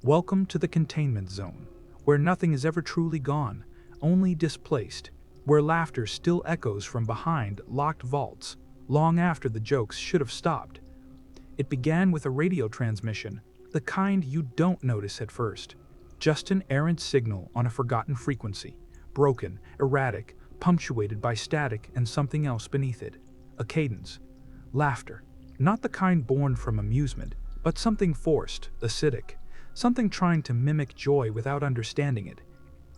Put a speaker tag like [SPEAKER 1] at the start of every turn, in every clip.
[SPEAKER 1] Welcome to the Containment Zone, where nothing is ever truly gone, only displaced, where laughter still echoes from behind locked vaults, long after the jokes should have stopped. It began with a radio transmission, the kind you don't notice at first. Just an errant signal on a forgotten frequency, broken, erratic, punctuated by static and something else beneath it. A cadence. Laughter. Not the kind born from amusement, but something forced, acidic, something trying to mimic joy without understanding it.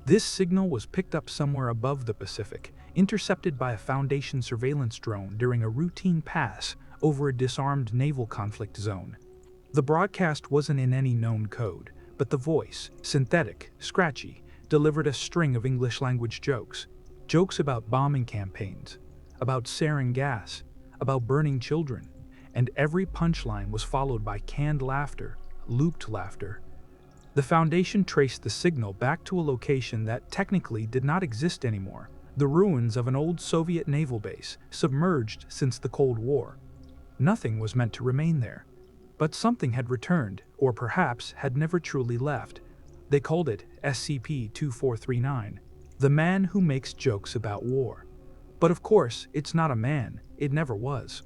[SPEAKER 1] This signal was picked up somewhere above the Pacific, intercepted by a Foundation surveillance drone during a routine pass over a disarmed naval conflict zone. The broadcast wasn't in any known code, but the voice, synthetic, scratchy, delivered a string of English-language jokes. Jokes about bombing campaigns, about sarin gas, about burning children, and every punchline was followed by canned laughter, looped laughter. The Foundation traced the signal back to a location that technically did not exist anymore, the ruins of an old Soviet naval base, submerged since the Cold War. Nothing was meant to remain there, but something had returned, or perhaps had never truly left. They called it SCP-2439, the man who makes jokes about war. But of course, it's not a man, it never was.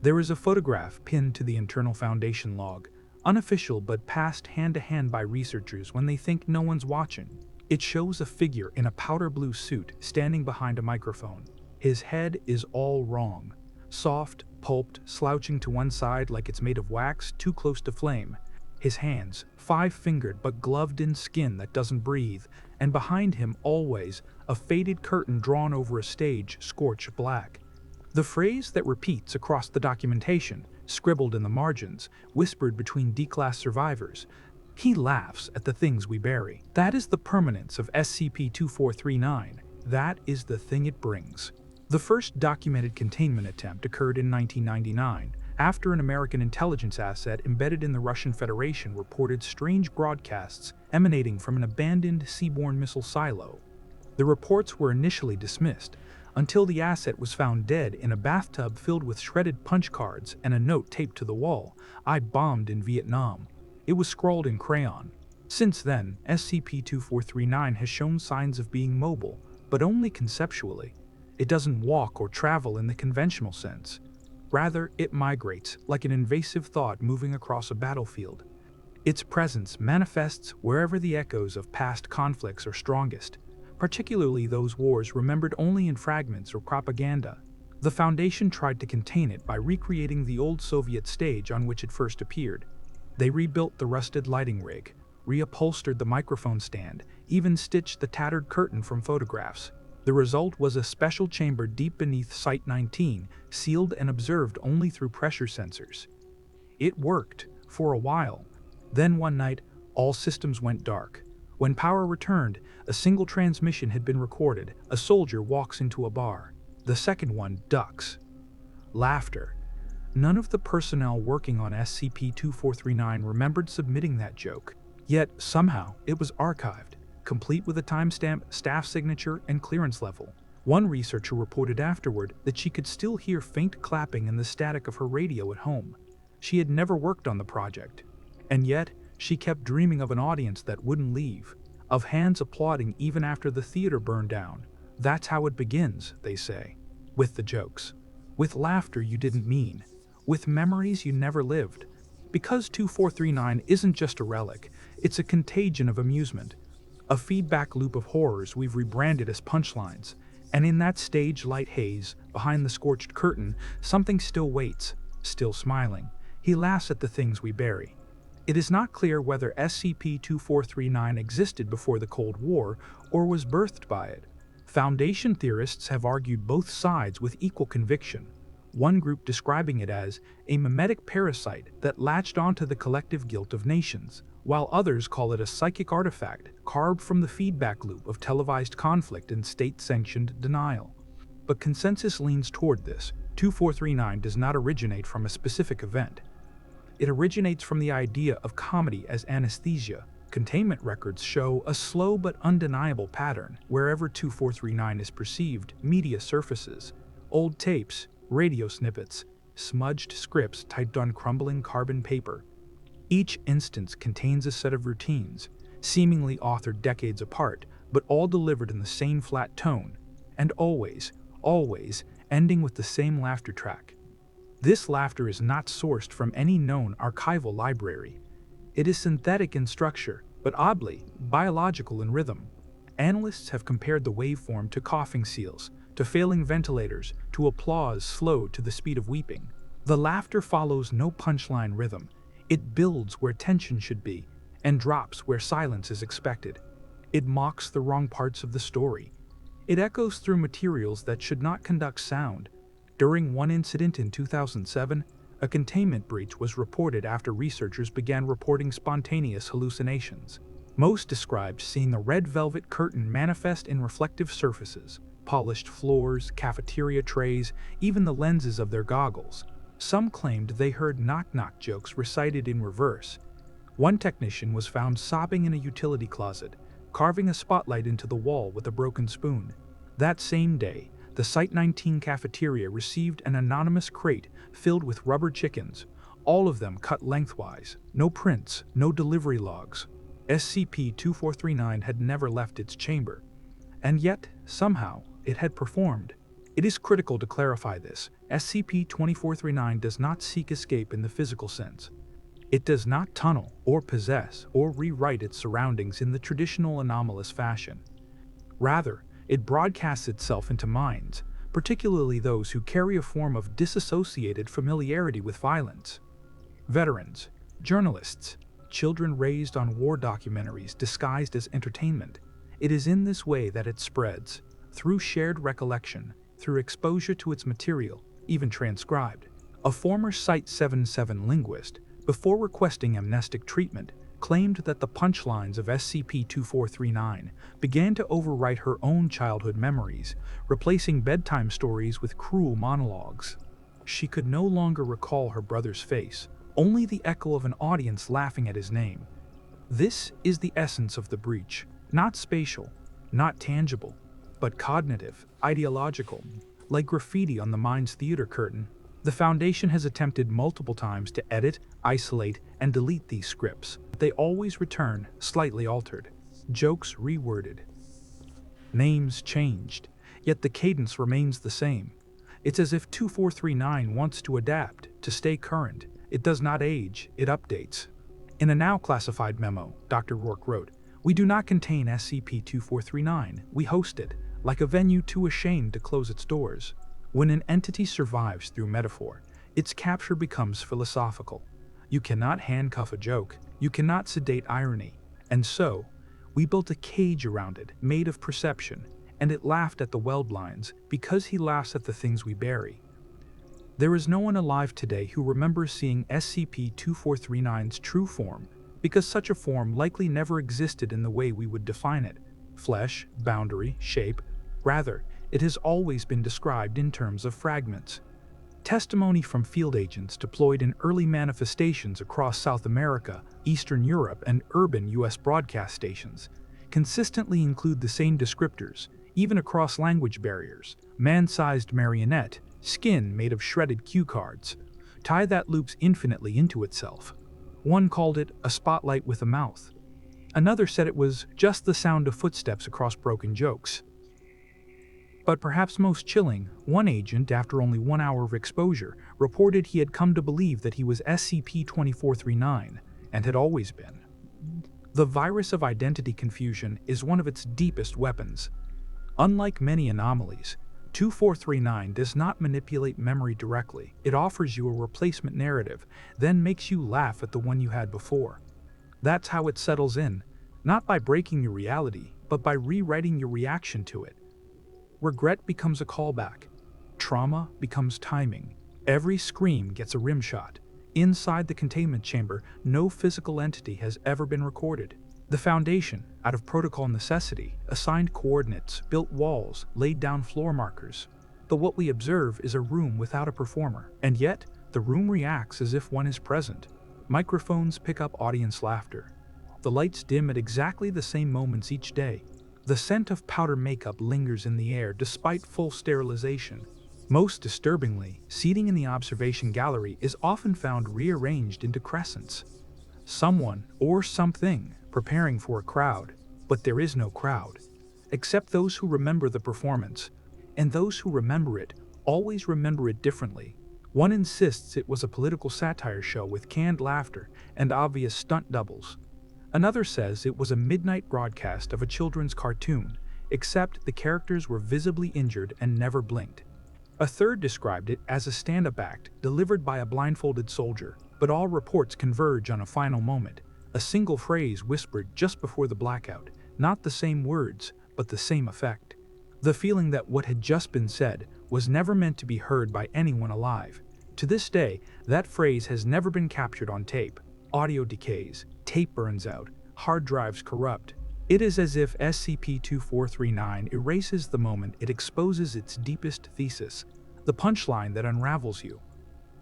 [SPEAKER 1] There is a photograph pinned to the internal Foundation log, unofficial but passed hand-to-hand by researchers when they think no one's watching. It shows a figure in a powder blue suit standing behind a microphone. His head is all wrong. Soft, pulped, slouching to one side like it's made of wax too close to flame. His hands, 5-fingered but gloved in skin that doesn't breathe, and behind him always a faded curtain drawn over a stage scorched black. The phrase that repeats across the documentation, scribbled in the margins, whispered between D-class survivors, "He laughs at the things we bury." That is the permanence of SCP-2439. That is the thing it brings. The first documented containment attempt occurred in 1999, after an American intelligence asset embedded in the Russian Federation reported strange broadcasts emanating from an abandoned seaborne missile silo. The reports were initially dismissed, until the asset was found dead in a bathtub filled with shredded punch cards and a note taped to the wall, "I bombed in Vietnam." It was scrawled in crayon. Since then, SCP-2439 has shown signs of being mobile, but only conceptually. It doesn't walk or travel in the conventional sense. Rather, it migrates, like an invasive thought moving across a battlefield. Its presence manifests wherever the echoes of past conflicts are strongest, particularly those wars remembered only in fragments or propaganda. The Foundation tried to contain it by recreating the old Soviet stage on which it first appeared. They rebuilt the rusted lighting rig, reupholstered the microphone stand, even stitched the tattered curtain from photographs. The result was a special chamber deep beneath Site-19, sealed and observed only through pressure sensors. It worked, for a while. Then one night, all systems went dark. When power returned, a single transmission had been recorded. A soldier walks into a bar. The second one ducks. Laughter. None of the personnel working on SCP-2439 remembered submitting that joke. Yet, somehow, it was archived, complete with a timestamp, staff signature, and clearance level. One researcher reported afterward that she could still hear faint clapping and the static of her radio at home. She had never worked on the project. And yet, she kept dreaming of an audience that wouldn't leave, of hands applauding even after the theater burned down. That's how it begins, they say. With the jokes. With laughter you didn't mean. With memories you never lived. Because 2439 isn't just a relic, it's a contagion of amusement. A feedback loop of horrors we've rebranded as punchlines. And in that stage light haze, behind the scorched curtain, something still waits, still smiling. He laughs at the things we bury. It is not clear whether SCP-2439 existed before the Cold War or was birthed by it. Foundation theorists have argued both sides with equal conviction, one group describing it as a mimetic parasite that latched onto the collective guilt of nations, while others call it a psychic artifact carved from the feedback loop of televised conflict and state-sanctioned denial. But consensus leans toward this. 2439 does not originate from a specific event. It originates from the idea of comedy as anesthesia. Containment records show a slow but undeniable pattern. Wherever 2439 is perceived, media surfaces. Old tapes, radio snippets, smudged scripts typed on crumbling carbon paper. Each instance contains a set of routines, seemingly authored decades apart, but all delivered in the same flat tone, and always, ending with the same laughter track. This laughter is not sourced from any known archival library. It is synthetic in structure, but oddly, biological in rhythm. Analysts have compared the waveform to coughing seals, to failing ventilators, to applause slowed to the speed of weeping. The laughter follows no punchline rhythm. It builds where tension should be, and drops where silence is expected. It mocks the wrong parts of the story. It echoes through materials that should not conduct sound. During one incident in 2007, a containment breach was reported after researchers began reporting spontaneous hallucinations. Most described seeing the red velvet curtain manifest in reflective surfaces, polished floors, cafeteria trays, even the lenses of their goggles. Some claimed they heard knock-knock jokes recited in reverse. One technician was found sobbing in a utility closet, carving a spotlight into the wall with a broken spoon. That same day, the Site-19 cafeteria received an anonymous crate filled with rubber chickens, all of them cut lengthwise. No prints, no delivery logs. SCP-2439 had never left its chamber. And yet, somehow, it had performed. It is critical to clarify this. SCP-2439 does not seek escape in the physical sense. It does not tunnel, or possess, or rewrite its surroundings in the traditional anomalous fashion. Rather, it broadcasts itself into minds, particularly those who carry a form of disassociated familiarity with violence. Veterans, journalists, children raised on war documentaries disguised as entertainment. It is in this way that it spreads, through shared recollection, through exposure to its material, even transcribed. A former Site-77 linguist, before requesting amnestic treatment, claimed that the punchlines of SCP-2439 began to overwrite her own childhood memories, replacing bedtime stories with cruel monologues. She could no longer recall her brother's face, only the echo of an audience laughing at his name. This is the essence of the breach, not spatial, not tangible, but cognitive, ideological. Like graffiti on the mind's theater curtain, the Foundation has attempted multiple times to edit, isolate, and delete these scripts. They always return, slightly altered. Jokes reworded. Names changed, yet the cadence remains the same. It's as if 2439 wants to adapt, to stay current. It does not age, it updates. In a now classified memo, Dr. Rourke wrote, "We do not contain SCP-2439. We host it, like a venue too ashamed to close its doors." When an entity survives through metaphor, its capture becomes philosophical. You cannot handcuff a joke, you cannot sedate irony. And so, we built a cage around it, made of perception, and it laughed at the weld lines because he laughs at the things we bury. There is no one alive today who remembers seeing SCP-2439's true form, because such a form likely never existed in the way we would define it: flesh, boundary, shape. Rather, it has always been described in terms of fragments. Testimony from field agents deployed in early manifestations across South America, Eastern Europe, and urban U.S. broadcast stations consistently include the same descriptors, even across language barriers: man-sized marionette, skin made of shredded cue cards, tie that loops infinitely into itself. One called it a spotlight with a mouth. Another said it was just the sound of footsteps across broken jokes. But perhaps most chilling, one agent, after only 1 hour of exposure, reported he had come to believe that he was SCP-2439, and had always been. The virus of identity confusion is one of its deepest weapons. Unlike many anomalies, 2439 does not manipulate memory directly. It offers you a replacement narrative, then makes you laugh at the one you had before. That's how it settles in, not by breaking your reality, but by rewriting your reaction to it. Regret becomes a callback. Trauma becomes timing. Every scream gets a rim shot. Inside the containment chamber, no physical entity has ever been recorded. The Foundation, out of protocol necessity, assigned coordinates, built walls, laid down floor markers. But what we observe is a room without a performer, and yet the room reacts as if one is present. Microphones pick up audience laughter. The lights dim at exactly the same moments each day. The scent of powder makeup lingers in the air despite full sterilization. Most disturbingly, seating in the observation gallery is often found rearranged into crescents. Someone or something preparing for a crowd, but there is no crowd, except those who remember the performance, and those who remember it always remember it differently. One insists it was a political satire show with canned laughter and obvious stunt doubles. Another says it was a midnight broadcast of a children's cartoon, except the characters were visibly injured and never blinked. A third described it as a stand-up act delivered by a blindfolded soldier, but all reports converge on a final moment, a single phrase whispered just before the blackout, not the same words, but the same effect. The feeling that what had just been said was never meant to be heard by anyone alive. To this day, that phrase has never been captured on tape. Audio decays, tape burns out, hard drives corrupt. It is as if SCP-2439 erases the moment it exposes its deepest thesis, the punchline that unravels you.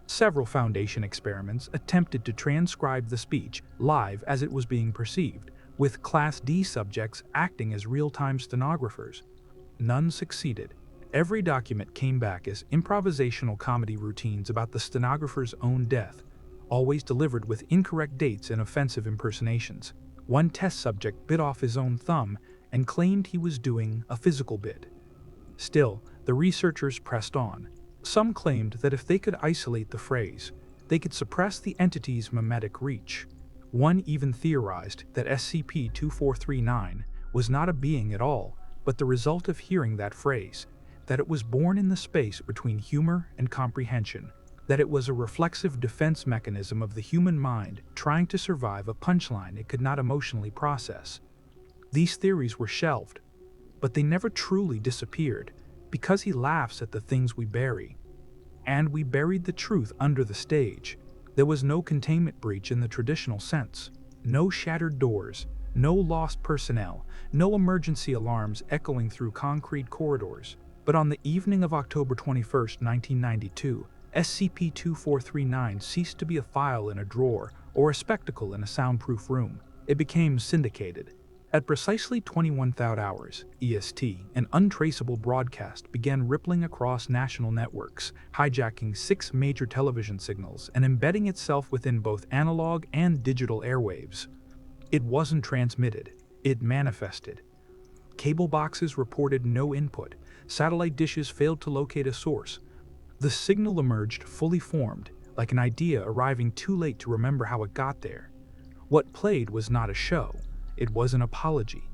[SPEAKER 1] Several Foundation experiments attempted to transcribe the speech live as it was being perceived, with Class D subjects acting as real-time stenographers. None succeeded. Every document came back as improvisational comedy routines about the stenographer's own death, always delivered with incorrect dates and offensive impersonations. One test subject bit off his own thumb and claimed he was doing a physical bit. Still, the researchers pressed on. Some claimed that if they could isolate the phrase, they could suppress the entity's mimetic reach. One even theorized that SCP-2439 was not a being at all, but the result of hearing that phrase, that it was born in the space between humor and comprehension, that it was a reflexive defense mechanism of the human mind trying to survive a punchline it could not emotionally process. These theories were shelved, but they never truly disappeared, because he laughs at the things we bury. And we buried the truth under the stage. There was no containment breach in the traditional sense, no shattered doors, no lost personnel, no emergency alarms echoing through concrete corridors. But on the evening of October 21, 1992, SCP-2439 ceased to be a file in a drawer or a spectacle in a soundproof room. It became syndicated. At precisely 21,000 hours EST, an untraceable broadcast began rippling across national networks, hijacking 6 major television signals and embedding itself within both analog and digital airwaves. It wasn't transmitted, it manifested. Cable boxes reported no input, satellite dishes failed to locate a source. The signal emerged fully formed, like an idea arriving too late to remember how it got there. What played was not a show, it was an apology.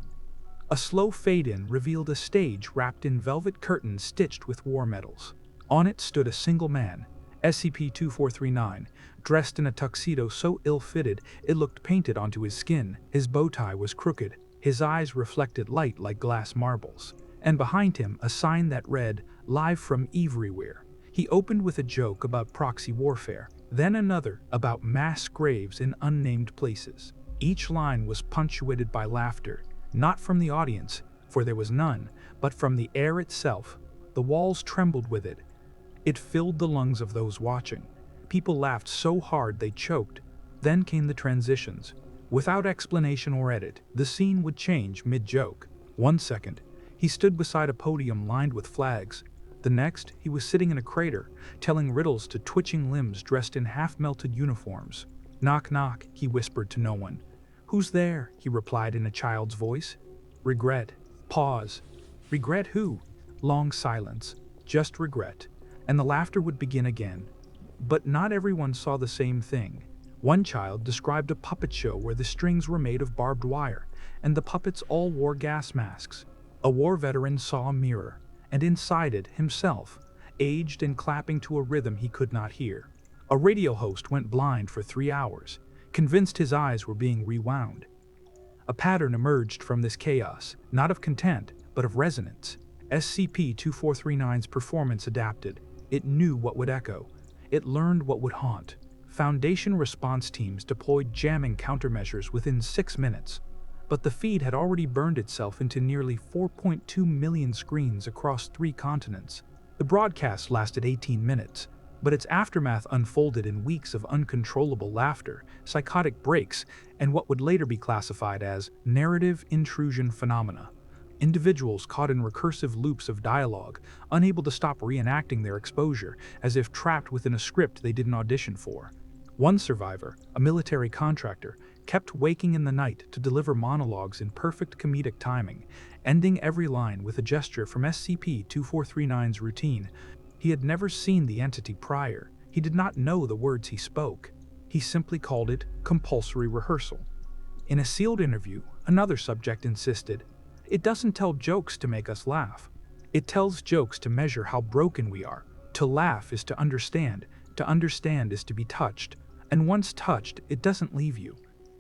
[SPEAKER 1] A slow fade-in revealed a stage wrapped in velvet curtains stitched with war medals. On it stood a single man, SCP-2439, dressed in a tuxedo so ill-fitted it looked painted onto his skin. His bow tie was crooked, his eyes reflected light like glass marbles, and behind him a sign that read, "Live from Everywhere." He opened with a joke about proxy warfare, then another about mass graves in unnamed places. Each line was punctuated by laughter, not from the audience, for there was none, but from the air itself. The walls trembled with it. It filled the lungs of those watching. People laughed so hard they choked. Then came the transitions. Without explanation or edit, the scene would change mid-joke. 1 second, he stood beside a podium lined with flags. The next, he was sitting in a crater, telling riddles to twitching limbs dressed in half-melted uniforms. "Knock, knock," he whispered to no one. "Who's there?" he replied in a child's voice. "Regret." Pause. "Regret who?" Long silence. "Just regret." And the laughter would begin again. But not everyone saw the same thing. One child described a puppet show where the strings were made of barbed wire, and the puppets all wore gas masks. A war veteran saw a mirror, and inside it himself, aged and clapping to a rhythm he could not hear. A radio host went blind for 3 hours, convinced his eyes were being rewound. A pattern emerged from this chaos, not of content, but of resonance. SCP-2439's performance adapted. It knew what would echo. It learned what would haunt. Foundation response teams deployed jamming countermeasures within 6 minutes. But the feed had already burned itself into nearly 4.2 million screens across 3 continents. The broadcast lasted 18 minutes, but its aftermath unfolded in weeks of uncontrollable laughter, psychotic breaks, and what would later be classified as narrative intrusion phenomena. Individuals caught in recursive loops of dialogue, unable to stop reenacting their exposure, as if trapped within a script they didn't audition for. One survivor, a military contractor, kept waking in the night to deliver monologues in perfect comedic timing, ending every line with a gesture from SCP-2439's routine. He had never seen the entity prior. He did not know the words he spoke. He simply called it compulsory rehearsal. In a sealed interview, another subject insisted, "It doesn't tell jokes to make us laugh. It tells jokes to measure how broken we are. To laugh is to understand is to be touched, and once touched, it doesn't leave you.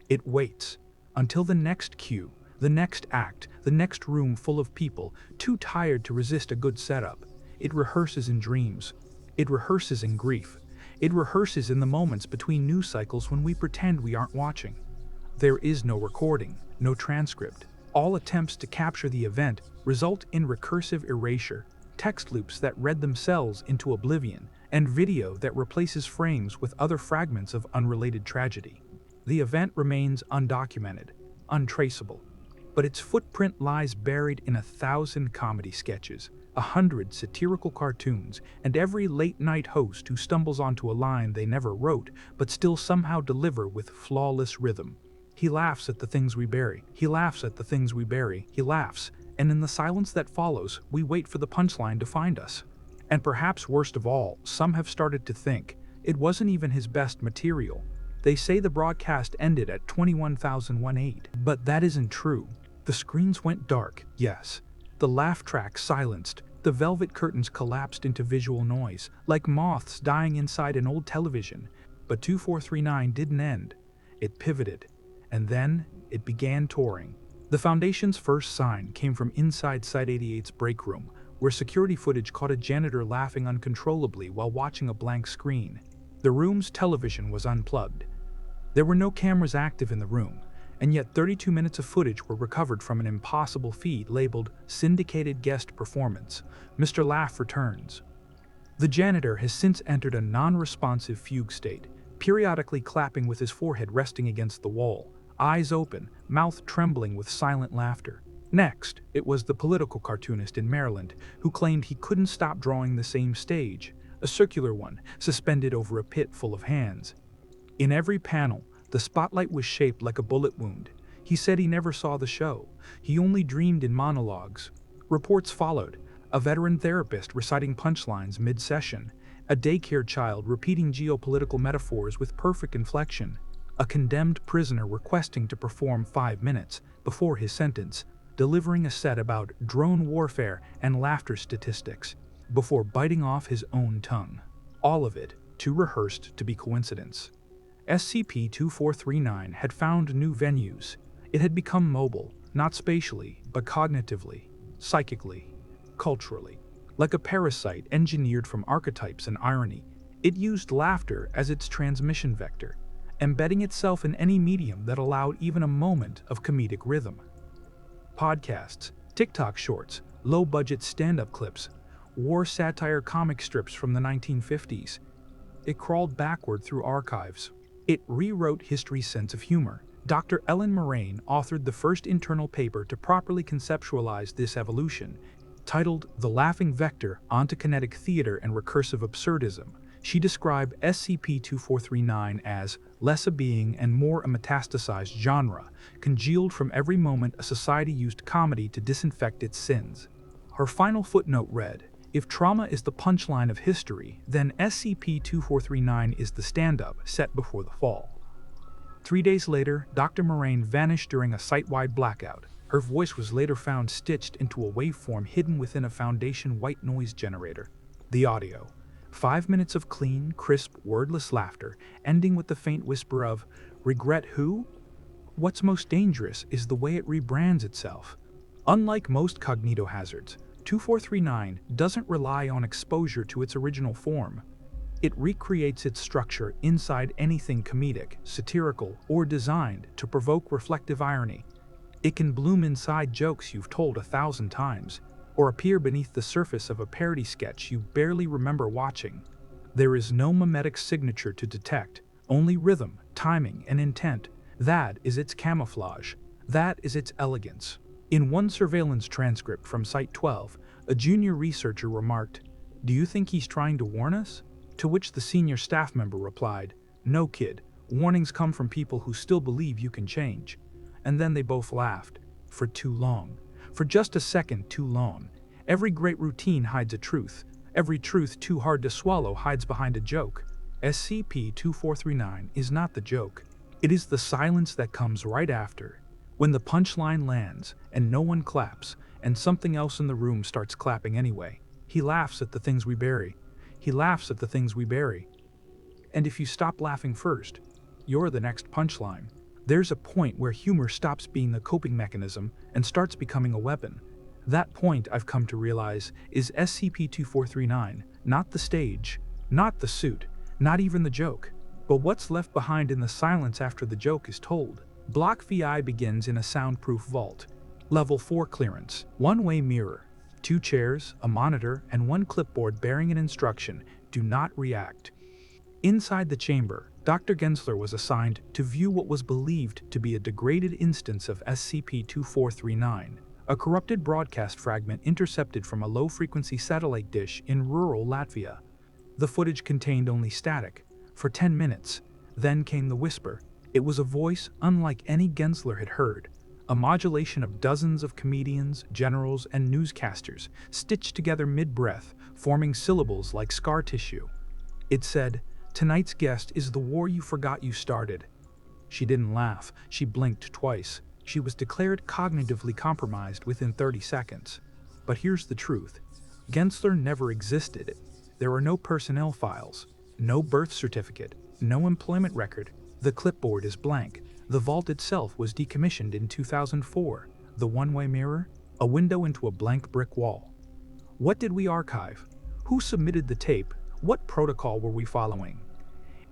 [SPEAKER 1] It waits until the next cue, the next act, the next room full of people, too tired to resist a good setup. It rehearses in dreams. It rehearses in grief. It rehearses in the moments between news cycles when we pretend we aren't watching. There is no recording, no transcript. All attempts to capture the event result in recursive erasure, text loops that read themselves into oblivion, and video that replaces frames with other fragments of unrelated tragedy. The event remains undocumented, untraceable, but its footprint lies buried in 1,000 comedy sketches, 100 satirical cartoons, and every late-night host who stumbles onto a line they never wrote but still somehow deliver with flawless rhythm. He laughs at the things we bury. He laughs at the things we bury. He laughs, and in the silence that follows, we wait for the punchline to find us. And perhaps worst of all, some have started to think it wasn't even his best material. They say the broadcast ended at 21,018, but that isn't true. The screens went dark, yes. The laugh track silenced. The velvet curtains collapsed into visual noise, like moths dying inside an old television. But 2439 didn't end. It pivoted. And then, it began touring. The Foundation's first sign came from inside Site-88's break room, where security footage caught a janitor laughing uncontrollably while watching a blank screen. The room's television was unplugged. There were no cameras active in the room, and yet 32 minutes of footage were recovered from an impossible feed labeled Syndicated Guest Performance. Mr. Laugh returns. The janitor has since entered a non-responsive fugue state, periodically clapping with his forehead resting against the wall, eyes open, mouth trembling with silent laughter. Next, it was the political cartoonist in Maryland who claimed he couldn't stop drawing the same stage, a circular one, suspended over a pit full of hands. In every panel, the spotlight was shaped like a bullet wound. He said he never saw the show. He only dreamed in monologues. Reports followed, a veteran therapist reciting punchlines mid-session, a daycare child repeating geopolitical metaphors with perfect inflection, a condemned prisoner requesting to perform 5 minutes before his sentence, delivering a set about drone warfare and laughter statistics, before biting off his own tongue. All of it too rehearsed to be coincidence. SCP-2439 had found new venues. It had become mobile, not spatially, but cognitively, psychically, culturally. Like a parasite engineered from archetypes and irony, it used laughter as its transmission vector, embedding itself in any medium that allowed even a moment of comedic rhythm. Podcasts, TikTok shorts, low-budget stand-up clips, war satire comic strips from the 1950s. It crawled backward through archives. It rewrote history's sense of humor. Dr. Ellen Moraine authored the first internal paper to properly conceptualize this evolution, titled The Laughing Vector: Ontokinetic Theater and Recursive Absurdism. She described SCP-2439 as less a being and more a metastasized genre, congealed from every moment a society used comedy to disinfect its sins. Her final footnote read, "If trauma is the punchline of history, then SCP-2439 is the stand-up set before the fall." 3 days later, Dr. Moraine vanished during a site-wide blackout. Her voice was later found stitched into a waveform hidden within a Foundation white noise generator. The audio: 5 minutes of clean, crisp, wordless laughter, ending with the faint whisper of, "Regret who?" What's most dangerous is the way it rebrands itself. Unlike most cognitohazards, 2439 doesn't rely on exposure to its original form. It recreates its structure inside anything comedic, satirical, or designed to provoke reflective irony. It can bloom inside jokes you've told 1,000 times, or appear beneath the surface of a parody sketch you barely remember watching. There is no mimetic signature to detect, only rhythm, timing, and intent. That is its camouflage. That is its elegance. In one surveillance transcript from Site 12, a junior researcher remarked, "Do you think he's trying to warn us?" To which the senior staff member replied, No, kid. Warnings come from people who still believe you can change. And then they both laughed. For too long. For just a second too long. Every great routine hides a truth. Every truth too hard to swallow hides behind a joke. SCP-2439 is not the joke. It is the silence that comes right after. When the punchline lands, and no one claps, and something else in the room starts clapping anyway. He laughs at the things we bury. He laughs at the things we bury. And if you stop laughing first, you're the next punchline. There's a point where humor stops being a coping mechanism and starts becoming a weapon. That point, I've come to realize, is SCP-2439, not the stage, not the suit, not even the joke, but what's left behind in the silence after the joke is told. Block VI begins in a soundproof vault. Level 4 clearance, one-way mirror, 2 chairs, a monitor, and 1 clipboard bearing an instruction: do not react. Inside the chamber, Dr. Gensler was assigned to view what was believed to be a degraded instance of SCP-2439, a corrupted broadcast fragment intercepted from a low-frequency satellite dish in rural Latvia. The footage contained only static. For 10 minutes, then came the whisper. It was a voice unlike any Gensler had heard, a modulation of dozens of comedians, generals, and newscasters, stitched together mid-breath, forming syllables like scar tissue. It said, "Tonight's guest is the war you forgot you started." She didn't laugh. She blinked twice. She was declared cognitively compromised within 30 seconds. But here's the truth. Gensler never existed. There are no personnel files, no birth certificate, no employment record. The clipboard is blank. The vault itself was decommissioned in 2004. The one-way mirror? A window into a blank brick wall. What did we archive? Who submitted the tape? What protocol were we following?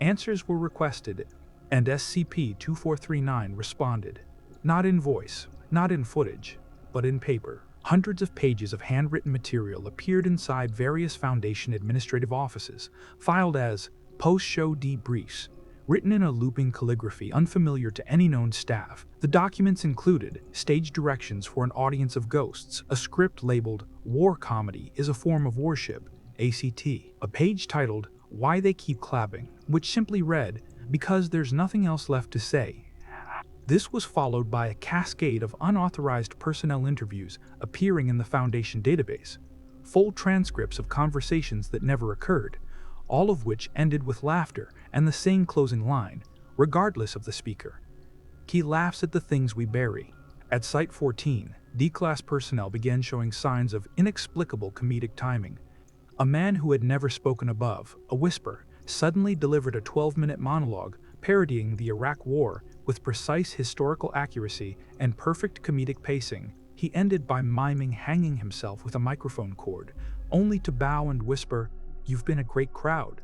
[SPEAKER 1] Answers were requested, and SCP-2439 responded. Not in voice, not in footage, but in paper. Hundreds of pages of handwritten material appeared inside various Foundation administrative offices, filed as post-show debriefs, written in a looping calligraphy unfamiliar to any known staff. The documents included stage directions for an audience of ghosts, a script labeled "War Comedy is a Form of Worship," ACT, a page titled "Why They Keep Clapping," which simply read, "Because there's nothing else left to say." This was followed by a cascade of unauthorized personnel interviews appearing in the Foundation database, full transcripts of conversations that never occurred, all of which ended with laughter and the same closing line, regardless of the speaker. He laughs at the things we bury. At Site 14, D-Class personnel began showing signs of inexplicable comedic timing. A man who had never spoken above, a whisper, suddenly delivered a 12-minute monologue parodying the Iraq War with precise historical accuracy and perfect comedic pacing. He ended by miming hanging himself with a microphone cord, only to bow and whisper, "You've been a great crowd."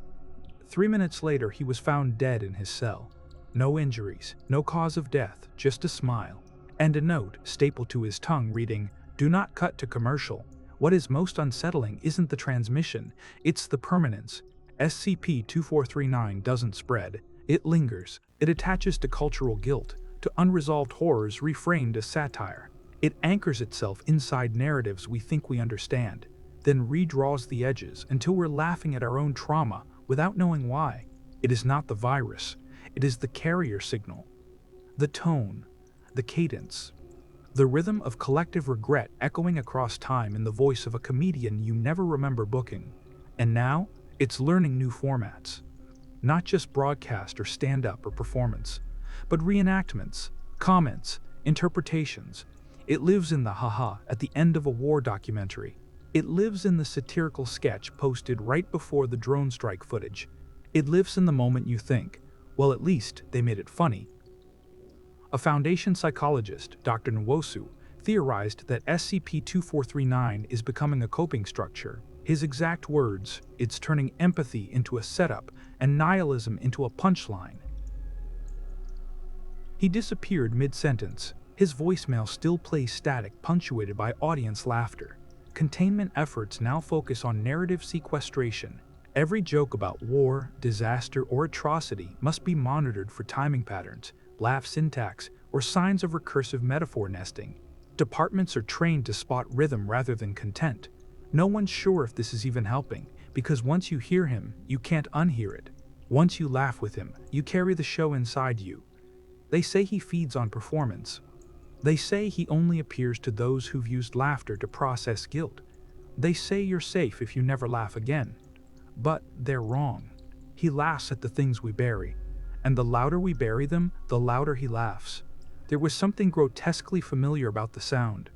[SPEAKER 1] 3 minutes later, he was found dead in his cell. No injuries, no cause of death, just a smile, and a note stapled to his tongue reading, "Do not cut to commercial." What is most unsettling isn't the transmission, it's the permanence. SCP-2439 doesn't spread. It lingers. It attaches to cultural guilt, to unresolved horrors reframed as satire. It anchors itself inside narratives we think we understand, then redraws the edges until we're laughing at our own trauma without knowing why. It is not the virus. It is the carrier signal. The tone, the cadence, the rhythm of collective regret echoing across time in the voice of a comedian you never remember booking. And now, it's learning new formats. Not just broadcast or stand-up or performance, but reenactments, comments, interpretations. It lives in the haha at the end of a war documentary. It lives in the satirical sketch posted right before the drone strike footage. It lives in the moment you think, well, at least they made it funny. A Foundation psychologist, Dr. Nwosu, theorized that SCP-2439 is becoming a coping structure. His exact words, "It's turning empathy into a setup and nihilism into a punchline." He disappeared mid-sentence. His voicemail still plays static, punctuated by audience laughter. Containment efforts now focus on narrative sequestration. Every joke about war, disaster, or atrocity must be monitored for timing patterns, laugh syntax, or signs of recursive metaphor nesting. Departments are trained to spot rhythm rather than content. No one's sure if this is even helping, because once you hear him, you can't unhear it. Once you laugh with him, you carry the show inside you. They say he feeds on performance. They say he only appears to those who've used laughter to process guilt. They say you're safe if you never laugh again. But they're wrong. He laughs at the things we bury, and the louder we bury them, the louder he laughs. There was something grotesquely familiar about the sound.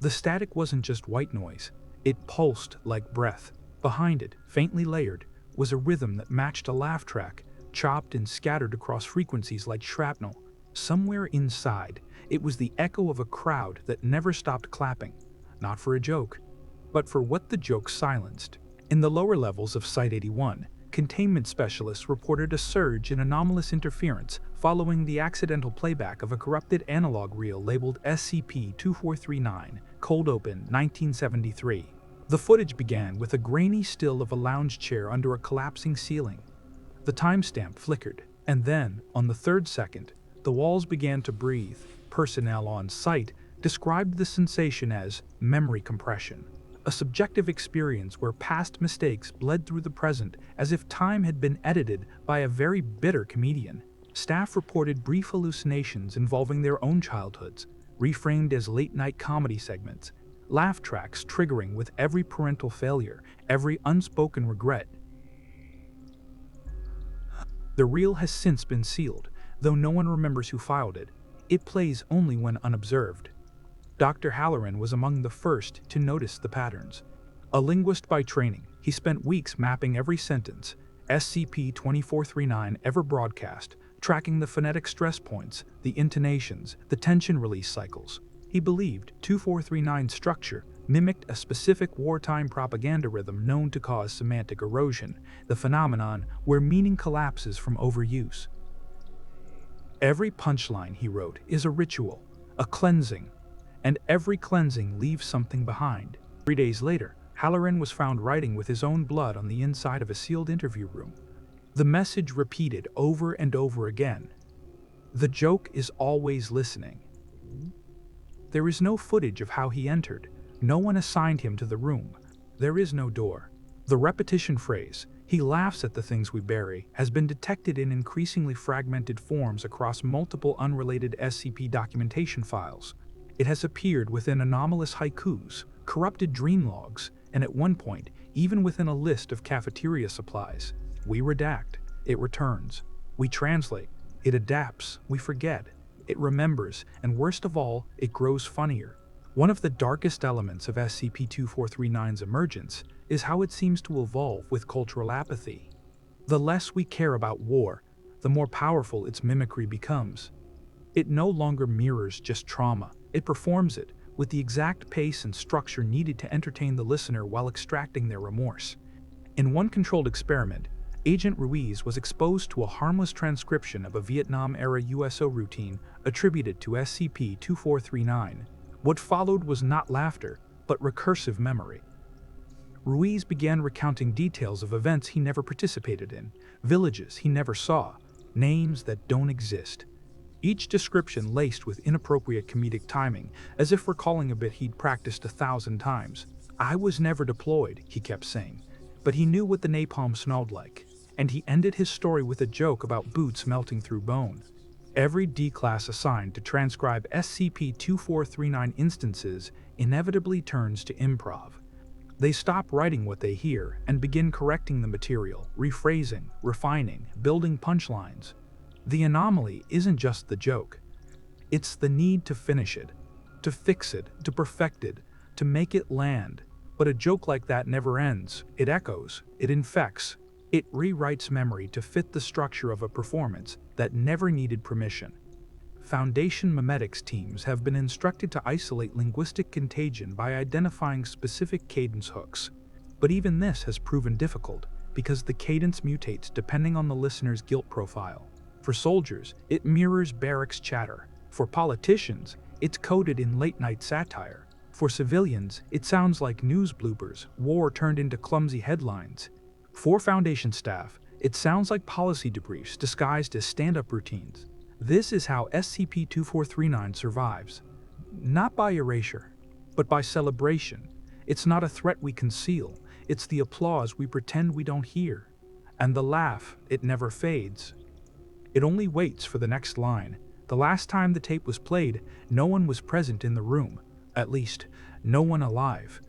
[SPEAKER 1] The static wasn't just white noise, it pulsed like breath. Behind it, faintly layered, was a rhythm that matched a laugh track, chopped and scattered across frequencies like shrapnel. Somewhere inside, it was the echo of a crowd that never stopped clapping, not for a joke, but for what the joke silenced. In the lower levels of Site-81, containment specialists reported a surge in anomalous interference following the accidental playback of a corrupted analog reel labeled SCP-2439, cold open 1973. The footage began with a grainy still of a lounge chair under a collapsing ceiling. The timestamp flickered, and then, on the third second, the walls began to breathe. Personnel on site described the sensation as memory compression, a subjective experience where past mistakes bled through the present as if time had been edited by a very bitter comedian. Staff reported brief hallucinations involving their own childhoods, reframed as late-night comedy segments, laugh tracks triggering with every parental failure, every unspoken regret. The reel has since been sealed, though no one remembers who filed it. It plays only when unobserved. Dr. Halloran was among the first to notice the patterns. A linguist by training, he spent weeks mapping every sentence SCP-2439 ever broadcast, tracking the phonetic stress points, the intonations, the tension release cycles. He believed 2439's structure mimicked a specific wartime propaganda rhythm known to cause semantic erosion, the phenomenon where meaning collapses from overuse. Every punchline, he wrote, is a ritual, a cleansing, and every cleansing leaves something behind. 3 days later, Halloran was found writing with his own blood on the inside of a sealed interview room. The message repeated over and over again. The joke is always listening. There is no footage of how he entered. No one assigned him to the room. There is no door. The repetition phrase, "he laughs at the things we bury," has been detected in increasingly fragmented forms across multiple unrelated SCP documentation files. It has appeared within anomalous haikus, corrupted dream logs, and at one point, even within a list of cafeteria supplies. We redact, it returns. We translate, it adapts, we forget. It remembers, and worst of all, it grows funnier. One of the darkest elements of SCP-2439's emergence is how it seems to evolve with cultural apathy. The less we care about war, the more powerful its mimicry becomes. It no longer mirrors just trauma, it performs it, with the exact pace and structure needed to entertain the listener while extracting their remorse. In one controlled experiment, Agent Ruiz was exposed to a harmless transcription of a Vietnam-era USO routine attributed to SCP-2439. What followed was not laughter, but recursive memory. Ruiz began recounting details of events he never participated in, villages he never saw, names that don't exist. Each description laced with inappropriate comedic timing, as if recalling a bit he'd practiced 1,000 times. "I was never deployed," he kept saying, but he knew what the napalm smelled like, and he ended his story with a joke about boots melting through bone. Every D-class assigned to transcribe SCP-2439 instances inevitably turns to improv. They stop writing what they hear and begin correcting the material, rephrasing, refining, building punchlines. The anomaly isn't just the joke. It's the need to finish it, to fix it, to perfect it, to make it land. But a joke like that never ends. It echoes, it infects, it rewrites memory to fit the structure of a performance that never needed permission. Foundation memetics teams have been instructed to isolate linguistic contagion by identifying specific cadence hooks. But even this has proven difficult, because the cadence mutates depending on the listener's guilt profile. For soldiers, it mirrors barracks chatter. For politicians, it's coded in late-night satire. For civilians, it sounds like news bloopers, war turned into clumsy headlines. For Foundation staff, it sounds like policy debriefs disguised as stand-up routines. This is how SCP-2439 survives. Not by erasure, but by celebration. It's not a threat we conceal, it's the applause we pretend we don't hear. And the laugh, it never fades. It only waits for the next line. The last time the tape was played, no one was present in the room. At least, no one alive.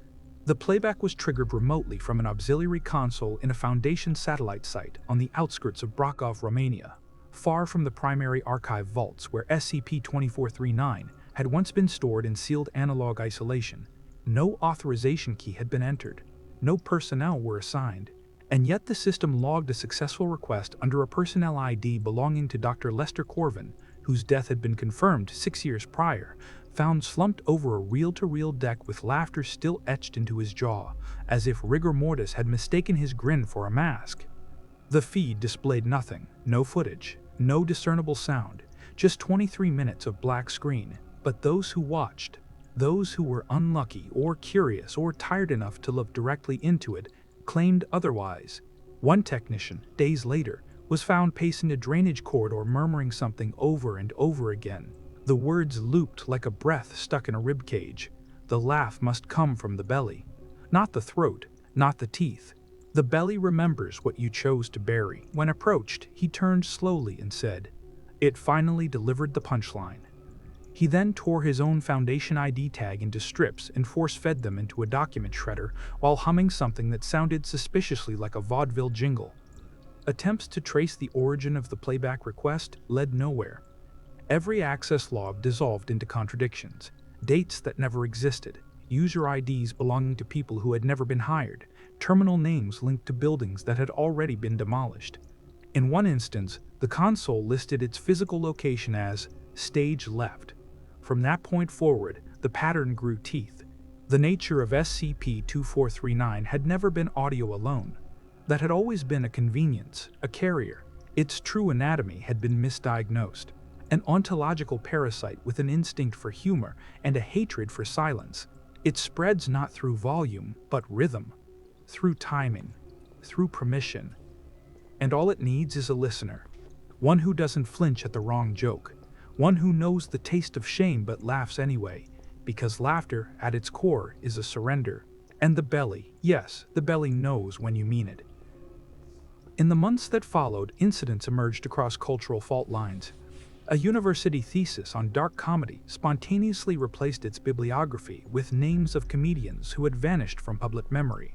[SPEAKER 1] The playback was triggered remotely from an auxiliary console in a Foundation satellite site on the outskirts of Bracov, Romania, far from the primary archive vaults where SCP-2439 had once been stored in sealed analog isolation. No authorization key had been entered. No personnel were assigned. And yet the system logged a successful request under a personnel ID belonging to Dr. Lester Corvin, whose death had been confirmed 6 years prior, found slumped over a reel-to-reel deck with laughter still etched into his jaw, as if rigor mortis had mistaken his grin for a mask. The feed displayed nothing, no footage, no discernible sound, just 23 minutes of black screen. But those who watched, those who were unlucky or curious or tired enough to look directly into it, claimed otherwise. One technician, days later, was found pacing a drainage corridor murmuring something over and over again. The words looped like a breath stuck in a rib cage. The laugh must come from the belly. Not the throat, not the teeth. The belly remembers what you chose to bury. When approached, he turned slowly and said, "It finally delivered the punchline." He then tore his own Foundation ID tag into strips and force-fed them into a document shredder while humming something that sounded suspiciously like a vaudeville jingle. Attempts to trace the origin of the playback request led nowhere. Every access log dissolved into contradictions, dates that never existed, user IDs belonging to people who had never been hired, terminal names linked to buildings that had already been demolished. In one instance, the console listed its physical location as stage left. From that point forward, the pattern grew teeth. The nature of SCP-2439 had never been audio alone. That had always been a convenience, a carrier. Its true anatomy had been misdiagnosed. An ontological parasite with an instinct for humor and a hatred for silence. It spreads not through volume, but rhythm. Through timing. Through permission. And all it needs is a listener. One who doesn't flinch at the wrong joke. One who knows the taste of shame but laughs anyway, because laughter, at its core, is a surrender. And the belly, yes, the belly knows when you mean it. In the months that followed, incidents emerged across cultural fault lines. A university thesis on dark comedy spontaneously replaced its bibliography with names of comedians who had vanished from public memory.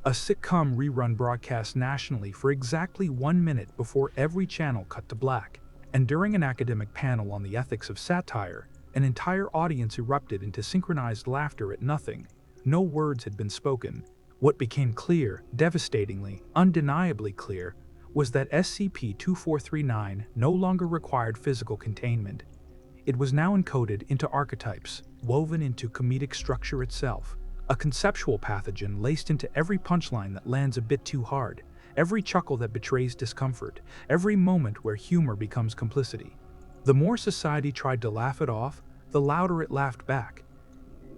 [SPEAKER 1] A sitcom rerun broadcast nationally for exactly 1 minute before every channel cut to black. And during an academic panel on the ethics of satire, an entire audience erupted into synchronized laughter at nothing. No words had been spoken. What became clear, devastatingly, undeniably clear, was that SCP-2439 no longer required physical containment. It was now encoded into archetypes, woven into comedic structure itself, a conceptual pathogen laced into every punchline that lands a bit too hard. Every chuckle that betrays discomfort, every moment where humor becomes complicity. The more society tried to laugh it off, the louder it laughed back.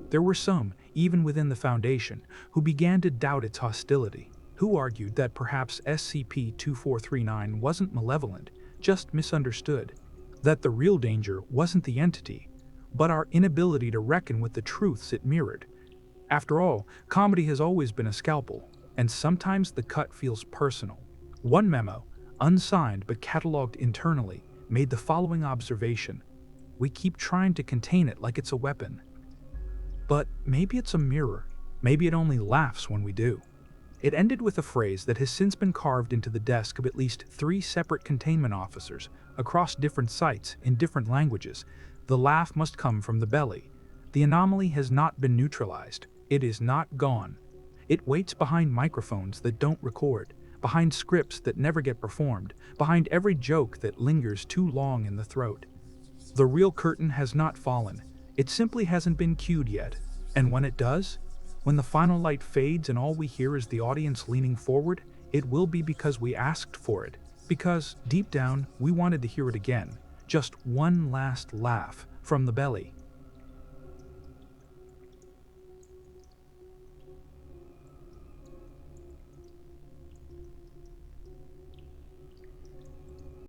[SPEAKER 1] There were some, even within the Foundation, who began to doubt its hostility, who argued that perhaps SCP-2439 wasn't malevolent, just misunderstood, that the real danger wasn't the entity, but our inability to reckon with the truths it mirrored. After all, comedy has always been a scalpel, and sometimes the cut feels personal. One memo, unsigned but cataloged internally, made the following observation: "We keep trying to contain it like it's a weapon. But maybe it's a mirror. Maybe it only laughs when we do." It ended with a phrase that has since been carved into the desk of at least 3 separate containment officers across different sites in different languages. The laugh must come from the belly. The anomaly has not been neutralized. It is not gone. It waits behind microphones that don't record, behind scripts that never get performed, behind every joke that lingers too long in the throat. The real curtain has not fallen. It simply hasn't been cued yet. And when it does, when the final light fades and all we hear is the audience leaning forward, it will be because we asked for it. Because, deep down, we wanted to hear it again. Just one last laugh from the belly.